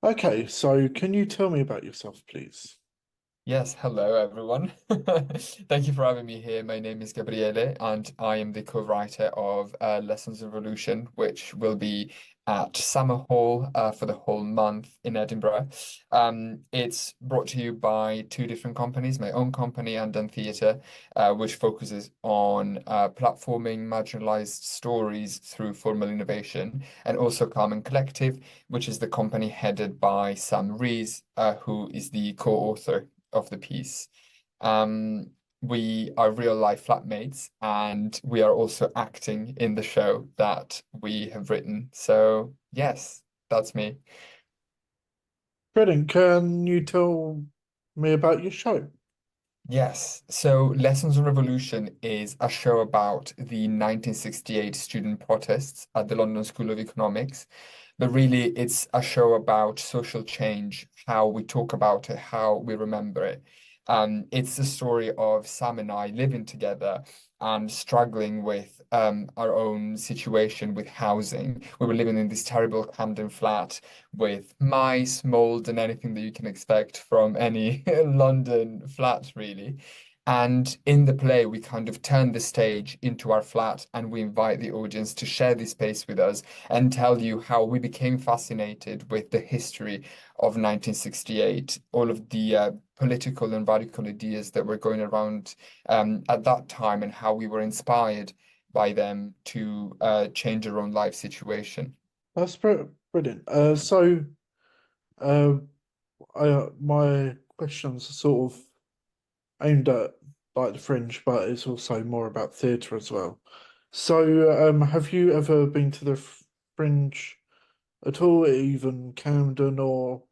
Okay, so can you tell me about yourself, please? Yes, hello everyone. Thank you for having me here. My name is Gabriele, and I am the co-writer of Lessons of Revolution, which will be at Summer Hall for the whole month in Edinburgh. It's brought to you by two different companies, my own company and Done Theatre, which focuses on platforming marginalized stories through formal innovation, and also Carmen Collective, which is the company headed by Sam Rees, who is the co-author of the piece. Um, we are real life flatmates, and we are also acting in the show that we have written. So, yes, that's me. Brilliant. Can you tell me about your show? Yes, so Lessons on Revolution is a show about the 1968 student protests at the London School of Economics. But really, it's a show about social change, how we talk about it, how we remember it. It's the story of Sam and I living together and struggling with our own situation with housing. We were living in this terrible Camden flat with mice, mold, and anything that you can expect from any London flat, really. And in the play, we kind of turn the stage into our flat and we invite the audience to share this space with us and tell you how we became fascinated with the history of 1968, all of the political and radical ideas that were going around at that time, and how we were inspired by them to change our own life situation. That's brilliant. Uh, my questions are sort of aimed at like the fringe, but it's also more about theatre as well. So, have you ever been to the fringe at all, even Camden or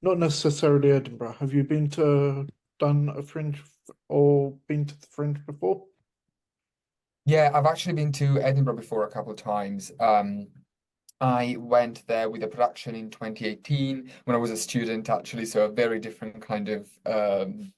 not necessarily Edinburgh? Have you been to done a fringe or been to the fringe before? Yeah, I've actually been to Edinburgh before a couple of times. I went there with a production in 2018 when I was a student, actually, so a very different kind of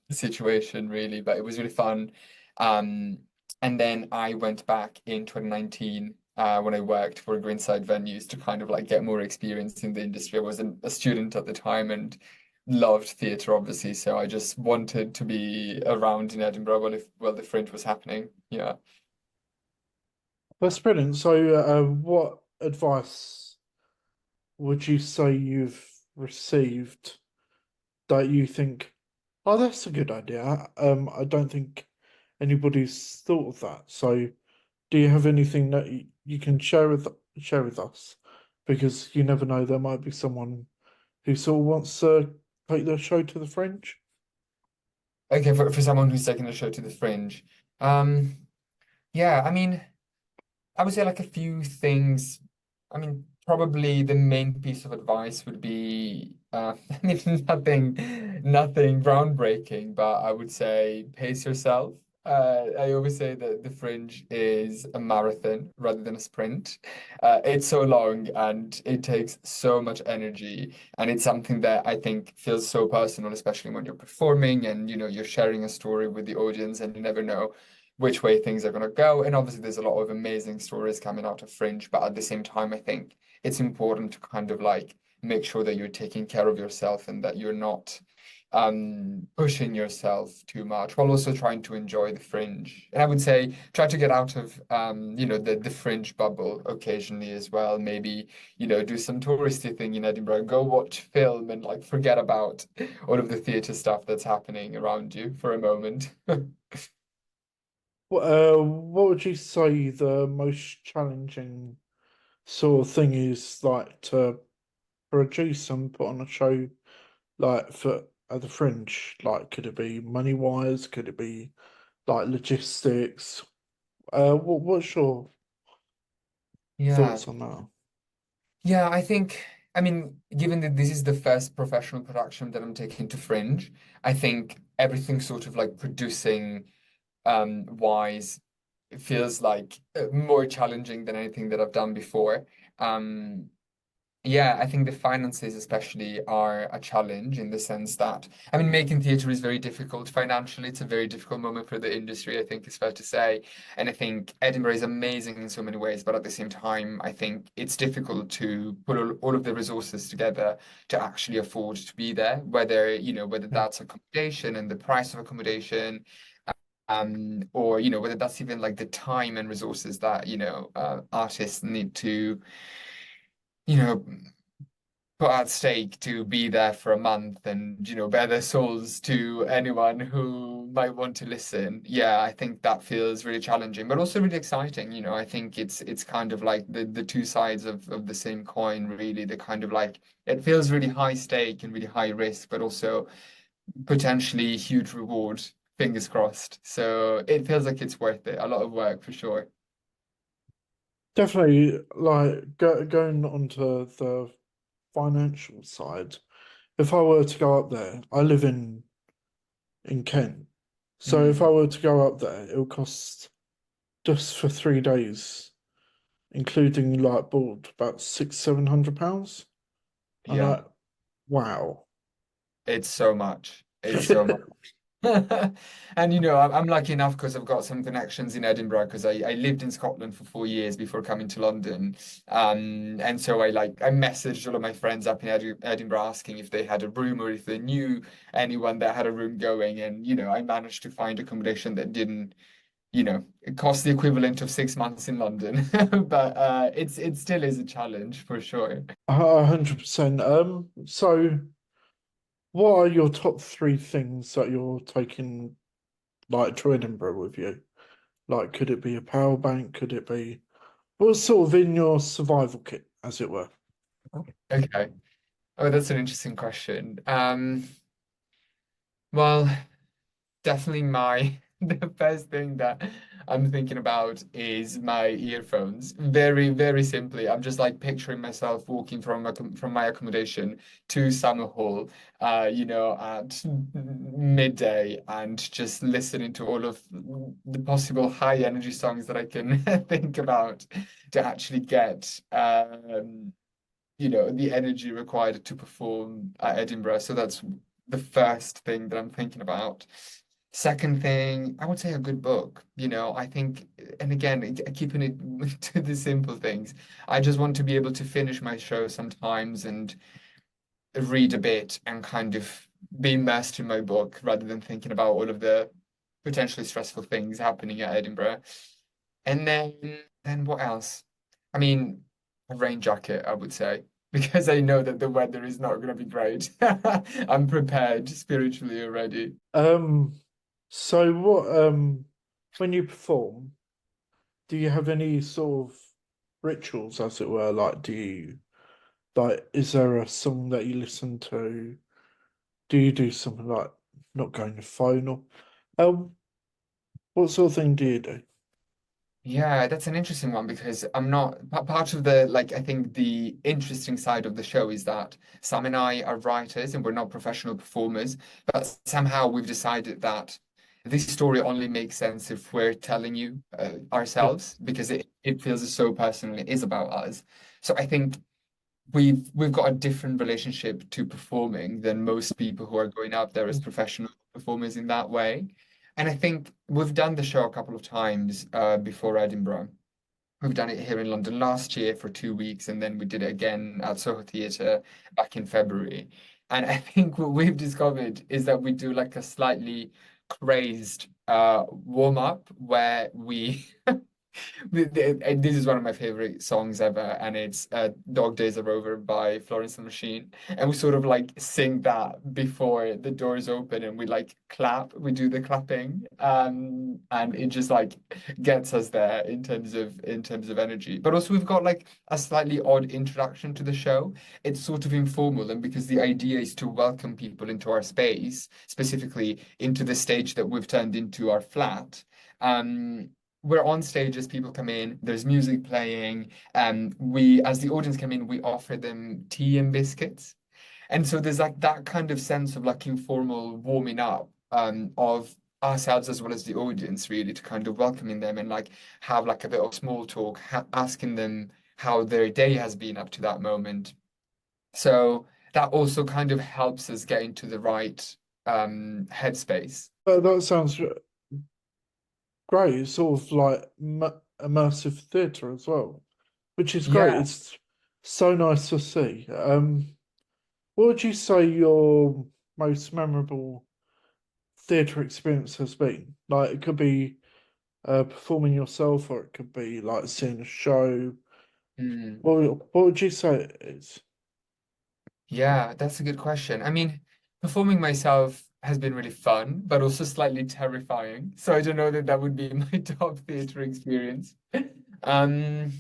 situation, really, but it was really fun. Um, and then I went back in 2019 when I worked for Greenside Venues to kind of like get more experience in the industry. I was a student at the time and loved theatre, obviously, so I just wanted to be around in Edinburgh while the Fringe was happening. Yeah. That's brilliant. So, what advice would you say you've received that you think, oh, that's a good idea? I don't think anybody's thought of that. So, do you have anything that you can share with us? Because you never know, there might be someone who sort of wants to take their show to the fringe. Okay, for someone who's taking the show to the Fringe. Um, yeah, I mean, I would say like a few things. I mean, probably the main piece of advice would be, I mean, nothing groundbreaking, but I would say pace yourself. I always say that the Fringe is a marathon rather than a sprint. It's so long and it takes so much energy, and it's something that I think feels so personal, especially when you're performing and you're sharing a story with the audience, and you never know which way things are going to go. And obviously, there's a lot of amazing stories coming out of Fringe, but at the same time, I think it's important to kind of like make sure that you're taking care of yourself and that you're not pushing yourself too much while also trying to enjoy the Fringe. And I would say try to get out of the Fringe bubble occasionally as well. Maybe do some touristy thing in Edinburgh, go watch film and like forget about all of the theatre stuff that's happening around you for a moment. What would you say the most challenging sort of thing is like to produce and put on a show like for at the fringe? Like, could it be money wise? Could it be like logistics? What's your Yeah. thoughts on that? Yeah, I mean, given that this is the first professional production that I'm taking to Fringe, I think everything sort of like producing wise it feels like more challenging than anything that I've done before. Um, Yeah, I think the finances especially are a challenge in the sense that, I mean, making theatre is very difficult financially. It's a very difficult moment for the industry, I think it's fair to say. And I think Edinburgh is amazing in so many ways, but at the same time, I think it's difficult to put all of the resources together to actually afford to be there, whether Yeah, that's accommodation and the price of accommodation, or, whether that's even like the time and resources that, artists need to you know, put at stake to be there for a month and, bare their souls to anyone who might want to listen. Yeah, I think that feels really challenging, but also really exciting. I think it's kind of like the two sides of the same coin, really. The kind of like it feels really high stake and really high risk, but also potentially huge reward, fingers crossed. So it feels like it's worth it. A lot of work for sure. definitely. Like going onto the financial side, if I were to go up there, I live in Kent, so if I Mm, were to go up there, it would cost just for 3 days, including like board, about £600-700. And yeah, wow. it's so much. It's so much. And I'm lucky enough because I've got some connections in Edinburgh because I lived in Scotland for 4 years before coming to London. And so I messaged all of my friends up in Edinburgh asking if they had a room or if they knew anyone that had a room going. And I managed to find accommodation that didn't, it cost the equivalent of 6 months in London. But it still is a challenge for sure. 100%. So what are your top three things that you're taking like to Edinburgh with you? Like, could it be a power bank? Could it be what's sort of in your survival kit, as it were? Okay. Oh, that's an interesting question. Well, definitely the first thing that I'm thinking about is my earphones. Very, very simply, I'm just like picturing myself walking from my accommodation to Summer Hall, at midday and just listening to all of the possible high energy songs that I can think about to actually get the energy required to perform at Edinburgh. So that's the first thing that I'm thinking about. Second thing, I would say a good book. I think, and again, keeping it to the simple things. I just want to be able to finish my show sometimes and read a bit and kind of be immersed in my book rather than thinking about all of the potentially stressful things happening at Edinburgh. And then what else? I mean, a rain jacket, I would say, because I know that the weather is not going to be great. I'm prepared spiritually already. Um, so what when you perform, do you have any sort of rituals, as it were? Like, do you like is there a song that you listen to? Do you do something like not going to phone or what sort of thing do you do? Yeah, that's an interesting one because I'm not part of the I think the interesting side of the show is that Sam and I are writers and we're not professional performers, but somehow we've decided that this story only makes sense if we're telling you Yeah. ourselves because it feels so personal. It is about us. So I think we've got a different relationship to performing than most people who are going out there as professional performers in that way. And I think we've done the show a couple of times before Edinburgh. We've done it here in London last year for 2 weeks, and then we did it again at Soho Theatre back in February. And I think what we've discovered is that we do like a slightly crazed warm up where we and this is one of my favorite songs ever, and it's Dog Days Are Over by Florence and the Machine. And we sort of like sing that before the doors open and we like clap, we do the clapping. And it just like gets us there in terms of energy. But also we've got like a slightly odd introduction to the show. It's sort of informal, and because the idea is to welcome people into our space, specifically into the stage that we've turned into our flat. Um, we're on stage as people come in, there's music playing, we as the audience come in, we offer them tea and biscuits. And so there's like that kind of sense of like informal warming up of ourselves as well as the audience, really, to kind of welcoming them and like have like a bit of small talk, asking them how their day has been up to that moment. So that also kind of helps us get into the right headspace. That sounds great. It's sort of like immersive theatre as well, which is great. Yeah. It's so nice to see. What would you say your most memorable theatre experience has been? Like it could be performing yourself, or it could be like seeing a show. Mm. What would you say it is? Yeah, that's a good question. I mean, performing myself has been really fun, but also slightly terrifying. So I don't know that that would be my top theatre experience. Um,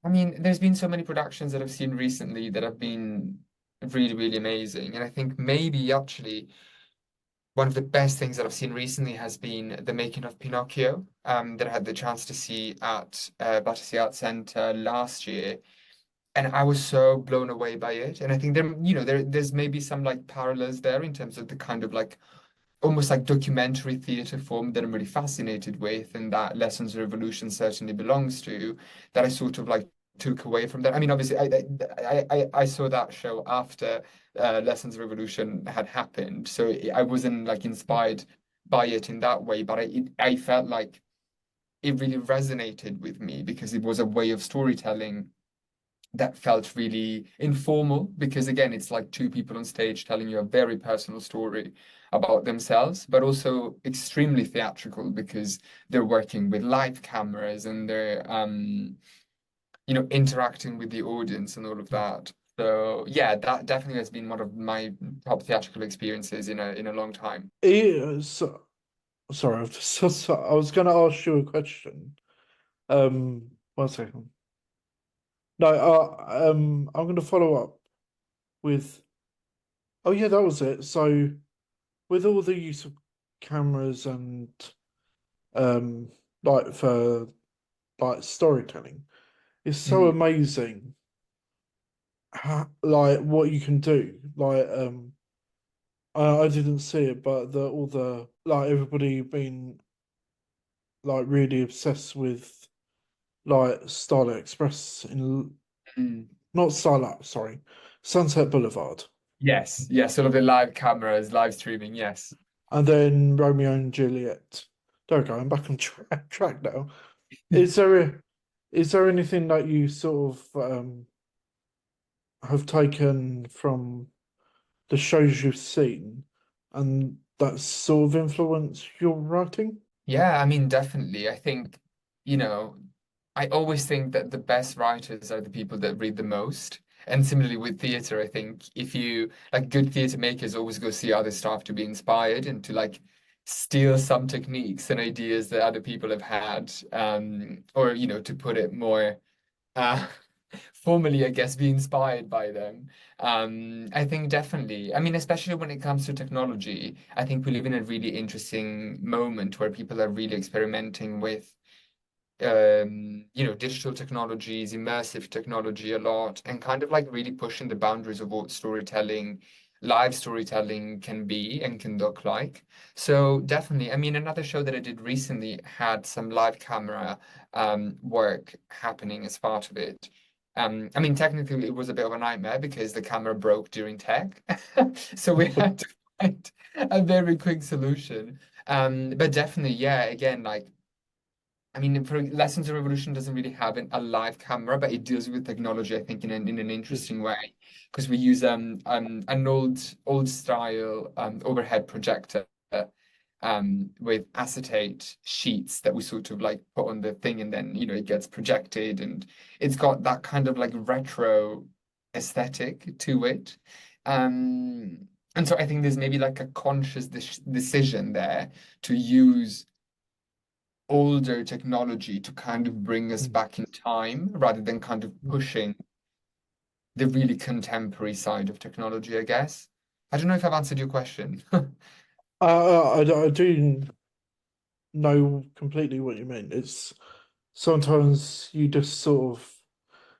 I mean, there's been so many productions that I've seen recently that have been really, really amazing. And I think maybe actually one of the best things that I've seen recently has been the making of Pinocchio, that I had the chance to see at Battersea Arts Centre last year, and I was so blown away by it. And I think there's maybe some like parallels there in terms of the kind of like almost like documentary theatre form that I'm really fascinated with, and that Lessons of Revolution certainly belongs to, that I sort of like took away from that. I mean, obviously, I saw that show after Lessons of Revolution had happened, so I wasn't like inspired by it in that way, but I felt like it really resonated with me because it was a way of storytelling that felt really informal because again it's like two people on stage telling you a very personal story about themselves, but also extremely theatrical because they're working with live cameras and they're interacting with the audience and all of that. So yeah, that definitely has been one of my top theatrical experiences in a long time. So, sorry, I was going to ask you a question. 1 second. No, I'm going to follow up with. Oh yeah, that was it. So with all the use of cameras and um, like for like storytelling, it's so Mhm. amazing. Like what you can do. Like I didn't see it, but the all the like everybody being like really obsessed with like Starlight Express in Mm. not Starlight, sorry, Sunset Boulevard, Yes, yes, all of the live cameras, live streaming, yes. and then Romeo and Juliet. There we go. I'm back on track now. Is there anything that you sort of have taken from the shows you've seen, and that sort of influenced your writing? Yeah, I mean, definitely. I think, you know, I always think that the best writers are the people that read the most. And similarly with theatre, I think if you like good theatre makers always go see other stuff to be inspired and to like steal some techniques and ideas that other people have had, or to put it more uh, formally, I guess, be inspired by them. I think definitely. I mean, especially when it comes to technology, I think we live in a really interesting moment where people are really experimenting with digital technologies, immersive technology a lot, and kind of like really pushing the boundaries of what storytelling, live storytelling can be and can look like. So definitely, I mean, another show that I did recently had some live camera work happening as part of it. I mean, technically, it was a bit of a nightmare because the camera broke during tech, so we had to find a very quick solution. But definitely, yeah, again, like I mean, for Lessons of Revolution doesn't really have a live camera, but it deals with technology, I think, in an Yeah. interesting way because we use an old style overhead projector with acetate sheets that we sort of like put on the thing, and then it gets projected, and it's got that kind of like retro aesthetic to it. And so I think there's maybe like a conscious decision there to use older technology to kind of bring us Mm. back in time rather than kind of Mm. pushing the really contemporary side of technology, I guess. I don't know if I've answered your question. I do know completely what you mean. It's sometimes you just sort of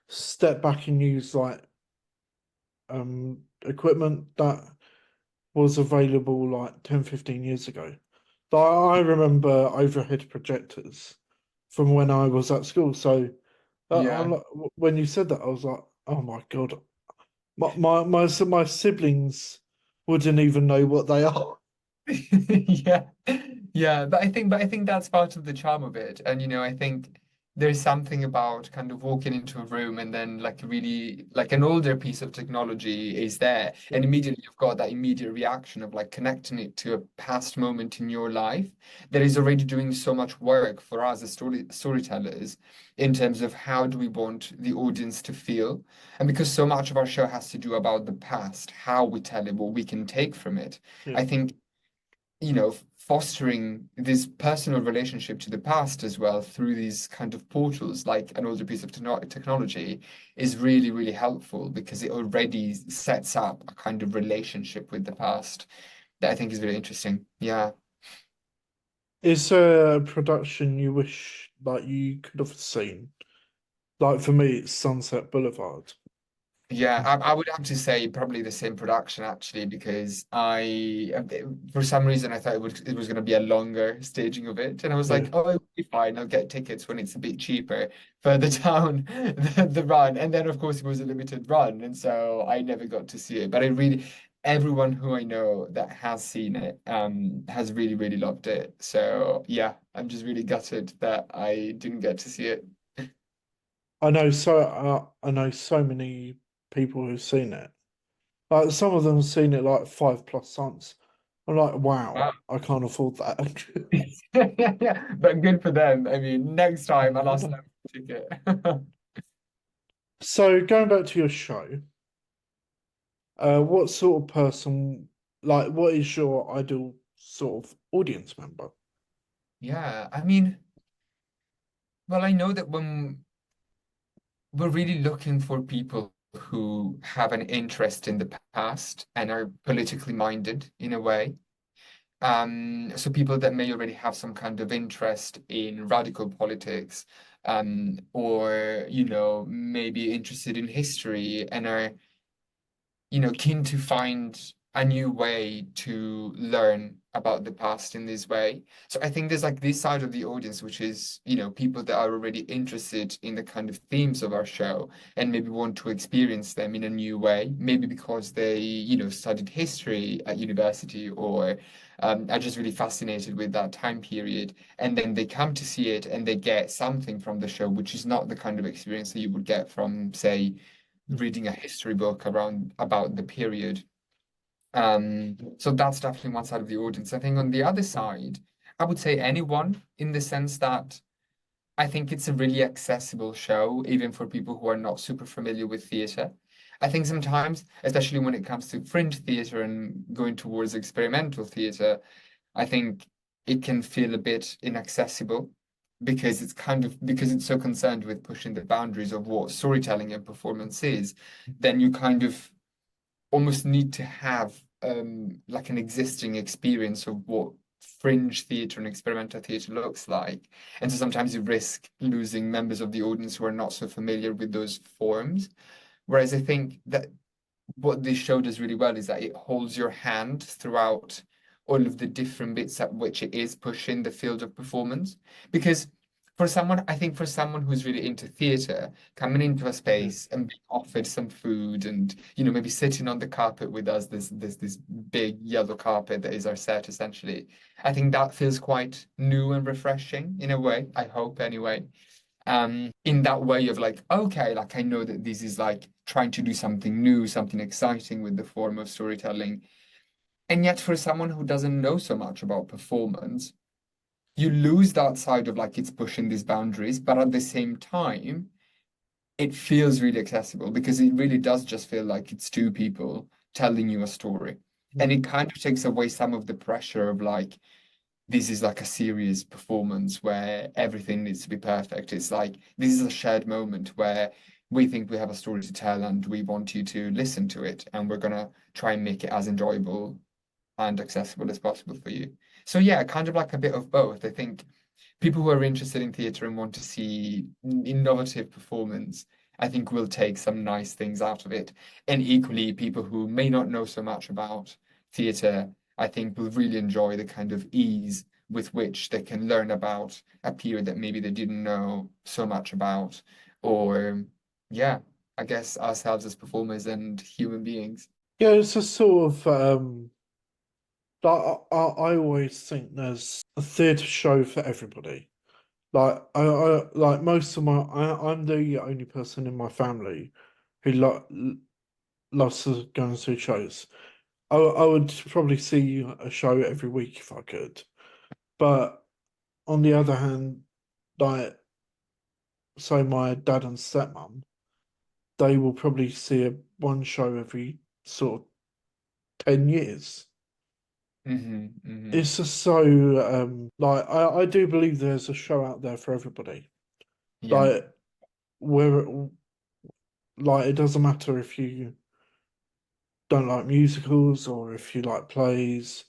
step back and use like equipment that was available like 10, 15 years ago. But I remember overhead projectors from when I was at school. So Yeah. when you said that, I was like, oh my God, My siblings wouldn't even know what they are. Yeah. Yeah, but I think that's part of the charm of it. And I think there's something about kind of walking into a room and then like really like an older piece of technology is there and immediately you've got that immediate reaction of like connecting it to a past moment in your life that is already doing so much work for us as storytellers in terms of how do we want the audience to feel. And because so much of our show has to do about the past, how we tell it, what we can take from it. Yeah. I think fostering this personal relationship to the past as well through these kind of portals, like an older piece of technology, is really, really helpful because it already sets up a kind of relationship with the past that I think is really interesting. Yeah. Is there a production you wish like you could have seen? Like for me, it's Sunset Boulevard. Yeah, I would have to say probably the same production actually, because for some reason I thought it was going to be a longer staging of it, and I was Yeah. like, oh, it'll be fine. I'll get tickets when it's a bit cheaper further down the run, and then of course it was a limited run, and so I never got to see it. But everyone who I know that has seen it, has really really loved it. So yeah, I'm just really gutted that I didn't get to see it. I know so many people who've seen it. Like some of them have seen it like 5+ times. I'm like, wow, Wow. I can't afford that. Yeah, but good for them. I mean, next time I'll I ask know. them for a ticket. So going back to your show, what sort of person, like, what is your ideal sort of audience member? Yeah, I mean, well, I know that when we're really looking for people who have an interest in the past and are politically minded in a way. So people that may already have some kind of interest in radical politics, or maybe interested in history and are keen to find a new way to learn about the past in this way. So I think there's like this side of the audience, which is, people that are already interested in the kind of themes of our show and maybe want to experience them in a new way, maybe because they, studied history at university or are just really fascinated with that time period. And then they come to see it and they get something from the show, which is not the kind of experience that you would get from, say, reading a history book around about the period. So that's definitely one side of the audience. I think on the other side, I would say anyone in the sense that I think it's a really accessible show, even for people who are not super familiar with theatre. I think sometimes, especially when it comes to fringe theatre and going towards experimental theatre, I think it can feel a bit inaccessible because it's so concerned with pushing the boundaries of what storytelling and performance is, then you kind of almost need to have like an existing experience of what fringe theatre and experimental theatre looks like. And so sometimes you risk losing members of the audience who are not so familiar with those forms. Whereas I think that what this show does really well is that it holds your hand throughout all of the different bits at which it is pushing the field of performance. Because I think for someone who's really into theatre, coming into a Yeah. space and being offered some food and, maybe sitting on the carpet with us, this big yellow carpet that is our set essentially, I think that feels quite new and refreshing in a way, I hope anyway, in that way of like, okay, like I know that this is like trying to do something new, something exciting with the form of storytelling. And yet for someone who doesn't know so much about performance, you lose that side of like it's pushing these boundaries, but at the same time it feels really accessible because it really does just feel like it's two people telling you a story, and Mm. it kind of takes away some of the pressure of like this is like a serious performance where everything needs to be perfect. It's like this is a shared moment where we think we have a story to tell and we want you to listen to it, and we're gonna try and make it as enjoyable and accessible as possible for you. So yeah, kind of like a bit of both. I think people who are interested in theatre and want to see innovative performance, I think will take some nice things out of it. And equally, people who may not know so much about theatre, I think will really enjoy the kind of ease with which they can learn about a period that maybe they didn't know so much about. Or, yeah. I guess, ourselves as performers and human beings. Yeah, it's a sort of like I always think there's a theatre show for everybody. I like most of I'm the only person in my family who loves to go and see shows. I would probably see a show every week if I could. But on the other hand, like so my dad and stepmom, they will probably see one show every sort of 10 years. Hmm. It's just so like I do believe there's a show out there for everybody. Yeah. Like where like it doesn't matter if you don't like musicals or if you like plays.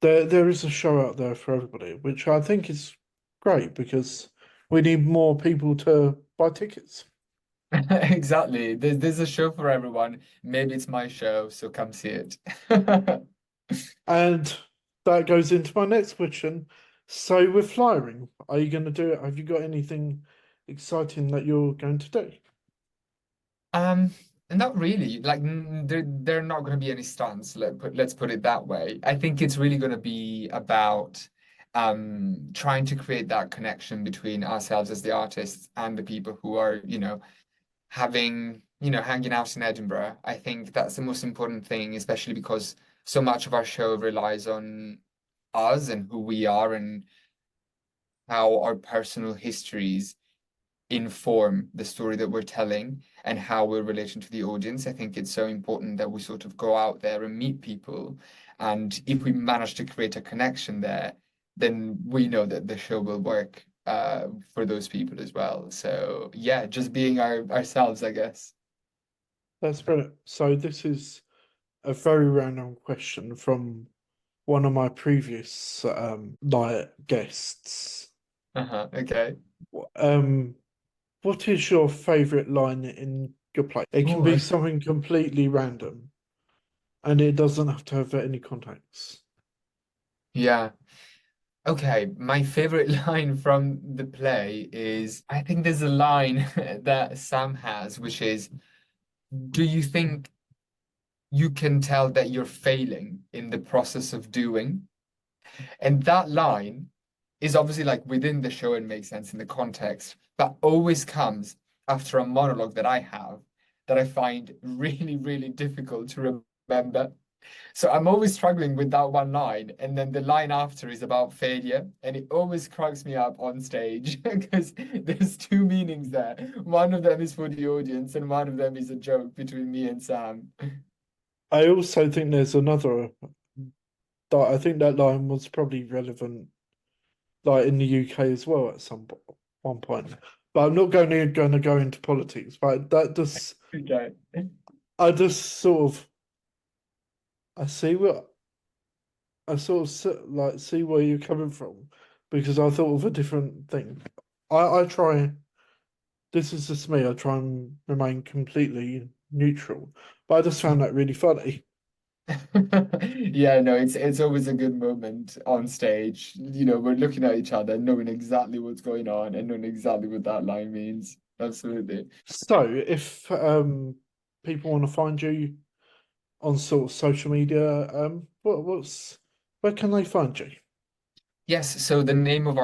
There is a show out there for everybody, which I think is great because we need more people to buy tickets. Exactly. There's a show for everyone. Maybe it's my show, so come see it. And that goes into my next question. So with flyering, are you going to do it? Have you got anything exciting that you're going to do? Um, Not really. Like there are not going to be any stunts. Let's put it that way. I think it's really going to be about trying to create that connection between ourselves as the artists and the people who are, hanging out in Edinburgh. I think that's the most important thing, especially because so much of our show relies on us and who we are and how our personal histories inform the story that we're telling and how we're relating to the audience. I think it's so important that we sort of go out there and meet people. And if we manage to create a connection there, then we know that the show will work for those people as well. So yeah, just being ourselves, I guess. That's brilliant. So this is a very random question from one of my previous like guests. Uh-huh. Okay. Um, what is your favorite line in your play? It can Oh, be something completely random, and it doesn't have to have any context. yeah. Okay, my favorite line from the play is I think there's a line that Sam has, which is, do you think you can tell that you're failing in the process of doing? And that line is obviously like within the show and makes sense in the context, but always comes after a monologue that I have that I find really, really difficult to remember. So I'm always struggling with that one line, and then the line after is about failure, and it always cracks me up on stage because there's two meanings there. One of them is for the audience, and one of them is a joke between me and Sam. I also think there's another that I think that line was probably relevant, like in the UK as well at one point. But I'm not going to go into politics. But that just Okay. I just sort of I see what I sort of like see where you're coming from because I thought of a different thing. I try. This is just me. I try and remain completely neutral, but I just found that really funny. Yeah, no, it's always a good moment on stage. We're looking at each other, knowing exactly what's going on and knowing exactly what that line means. Absolutely. So, if people want to find you on sort of social media, where can they find you? Yes, so the name of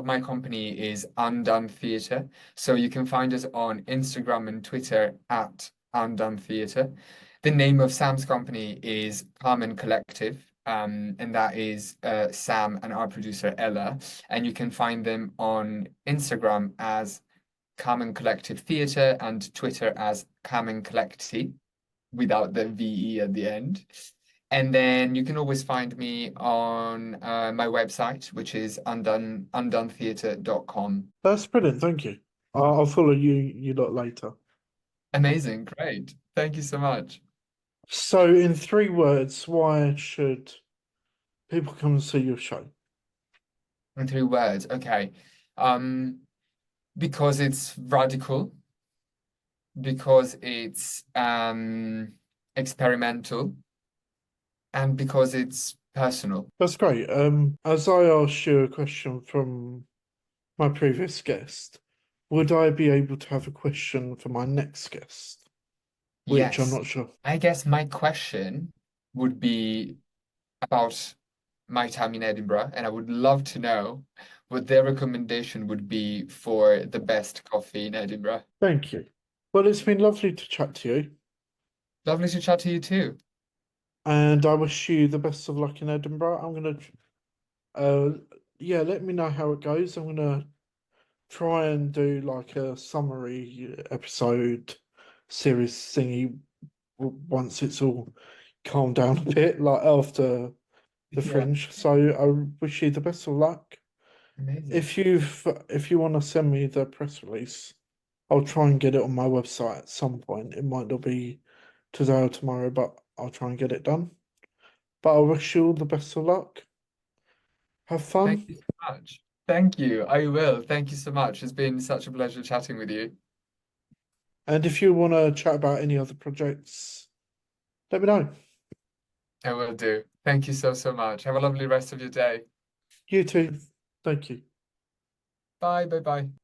my company is Undone Theatre. So you can find us on Instagram and Twitter at Undone Theatre. The name of Sam's company is Carmen Collective, and that is Sam and our producer Ella. And you can find them on Instagram as Carmen Collective Theatre and Twitter as Carmen Collecti without the VE at the end. And then you can always find me on my website, which is undonetheatre.com. That's brilliant. Thank you. I'll follow you lot later. Amazing, great. Thank you so much. So, in 3 words, why should people come and see your show? In 3 words, okay. Um, because it's radical, because it's experimental, and because it's personal. That's great. As I asked you a question from my previous guest, would I be able to have a question for my next guest? Which I'm Yes. not sure. I guess my question would be about my time in Edinburgh, and I would love to know what their recommendation would be for the best coffee in Edinburgh. Thank you. Well, it's been lovely to chat to you, Lovely to chat to you too. and I wish you the best of luck in Edinburgh. uh, yeah, let me know how it goes. I'm gonna try and do like a summary episode series thingy once it's all calmed down a bit, like after the Yeah, fringe. So I wish you the best of luck. amazing. If you want to send me the press release, I'll try and get it on my website at some point. It might not be today or tomorrow, but I'll try and get it done. But I wish you all the best of luck. Have Thank fun. you so much. Thank you. I will. Thank you so much. It's been such a pleasure chatting with you. And if you want to chat about any other projects, let me know. I will do. Thank you so, so much. Have a lovely rest of your day. You too. Thank you. Bye, bye, bye.